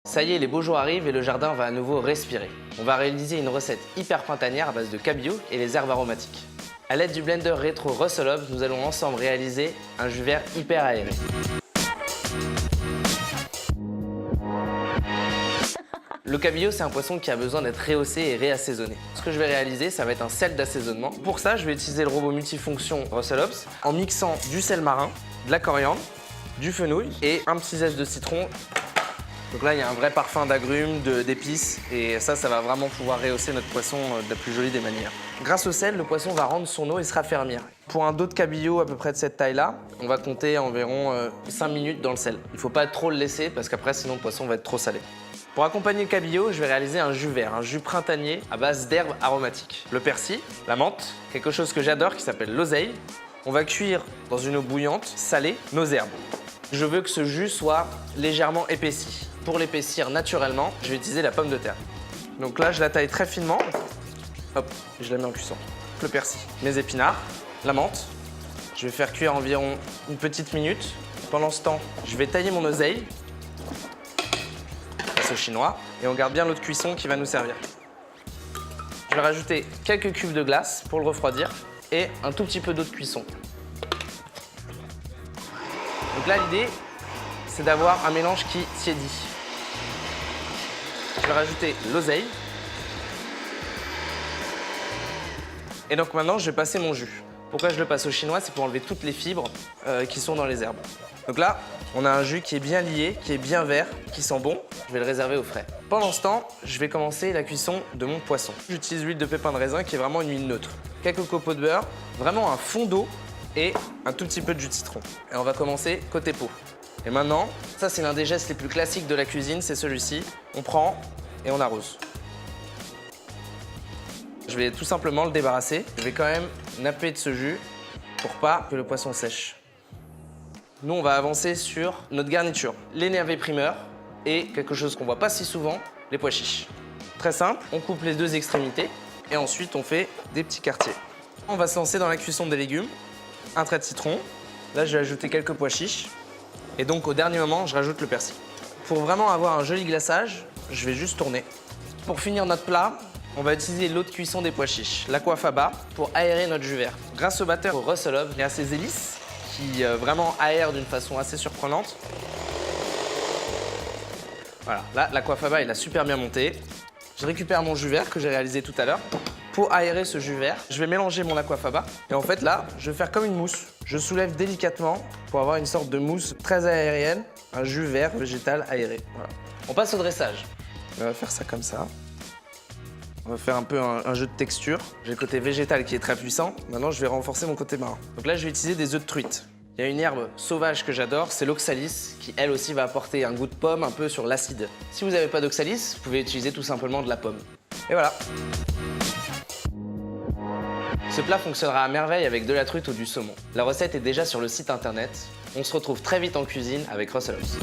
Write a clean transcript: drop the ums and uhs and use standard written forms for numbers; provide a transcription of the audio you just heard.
Ça y est, les beaux jours arrivent et le jardin va à nouveau respirer. On va réaliser une recette hyper printanière à base de cabillaud et les herbes aromatiques. A l'aide du blender rétro Russell Hobbs, nous allons ensemble réaliser un jus vert hyper aéré. Le cabillaud, c'est un poisson qui a besoin d'être rehaussé et réassaisonné. Ce que je vais réaliser, ça va être un sel d'assaisonnement. Pour ça, je vais utiliser le robot multifonction Russell Hobbs en mixant du sel marin, de la coriandre, du fenouil et un petit zeste de citron. Donc là, il y a un vrai parfum d'agrumes, d'épices, et ça va vraiment pouvoir rehausser notre poisson de la plus jolie des manières. Grâce au sel, le poisson va rendre son eau et se raffermir. Pour un dos de cabillaud à peu près de cette taille-là, on va compter environ 5 minutes dans le sel. Il ne faut pas trop le laisser parce qu'après, sinon le poisson va être trop salé. Pour accompagner le cabillaud, je vais réaliser un jus vert, un jus printanier à base d'herbes aromatiques. Le persil, la menthe, quelque chose que j'adore qui s'appelle l'oseille. On va cuire dans une eau bouillante, salée, nos herbes. Je veux que ce jus soit légèrement épaissi. Pour l'épaissir naturellement, je vais utiliser la pomme de terre. Donc là, je la taille très finement. Hop, je la mets en cuisson. Le persil, mes épinards, la menthe. Je vais faire cuire environ une petite minute. Pendant ce temps, je vais tailler mon oseille. Face au chinois. Et on garde bien l'eau de cuisson qui va nous servir. Je vais rajouter quelques cubes de glace pour le refroidir et un tout petit peu d'eau de cuisson. Donc là, l'idée, c'est d'avoir un mélange qui tiédit. Je vais rajouter l'oseille. Et donc maintenant, je vais passer mon jus. Pourquoi je le passe au chinois? C'est pour enlever toutes les fibres qui sont dans les herbes. Donc là, on a un jus qui est bien lié, qui est bien vert, qui sent bon. Je vais le réserver au frais. Pendant ce temps, je vais commencer la cuisson de mon poisson. J'utilise l'huile de pépin de raisin qui est vraiment une huile neutre. Quelques copeaux de beurre, vraiment un fond d'eau et un tout petit peu de jus de citron. Et on va commencer côté peau. Et maintenant, ça c'est l'un des gestes les plus classiques de la cuisine, c'est celui-ci. On prend et on arrose. Je vais tout simplement le débarrasser. Je vais quand même napper de ce jus pour pas que le poisson sèche. Nous, on va avancer sur notre garniture. L'énervé primeur et quelque chose qu'on voit pas si souvent, les pois chiches. Très simple, on coupe les deux extrémités et ensuite on fait des petits quartiers. On va se lancer dans la cuisson des légumes. Un trait de citron. Là, je vais ajouter quelques pois chiches. Et donc, au dernier moment, je rajoute le persil. Pour vraiment avoir un joli glaçage, je vais juste tourner. Pour finir notre plat, on va utiliser l'eau de cuisson des pois chiches, l'aquafaba, pour aérer notre jus vert. Grâce au batteur au Russell Hobbs et à ses hélices, qui vraiment aèrent d'une façon assez surprenante. Voilà, là, l'aquafaba, il a super bien monté. Je récupère mon jus vert que j'ai réalisé tout à l'heure. Pour aérer ce jus vert, je vais mélanger mon aquafaba. Et en fait, là, je vais faire comme une mousse. Je soulève délicatement pour avoir une sorte de mousse très aérienne, un jus vert végétal aéré. Voilà. On passe au dressage. On va faire ça comme ça. On va faire un peu un jeu de texture. J'ai le côté végétal qui est très puissant. Maintenant, je vais renforcer mon côté marin. Donc là, je vais utiliser des œufs de truite. Il y a une herbe sauvage que j'adore, c'est l'oxalis, qui elle aussi va apporter un goût de pomme un peu sur l'acide. Si vous n'avez pas d'oxalis, vous pouvez utiliser tout simplement de la pomme. Et voilà. Ce plat fonctionnera à merveille avec de la truite ou du saumon. La recette est déjà sur le site internet. On se retrouve très vite en cuisine avec Russell Hobbs.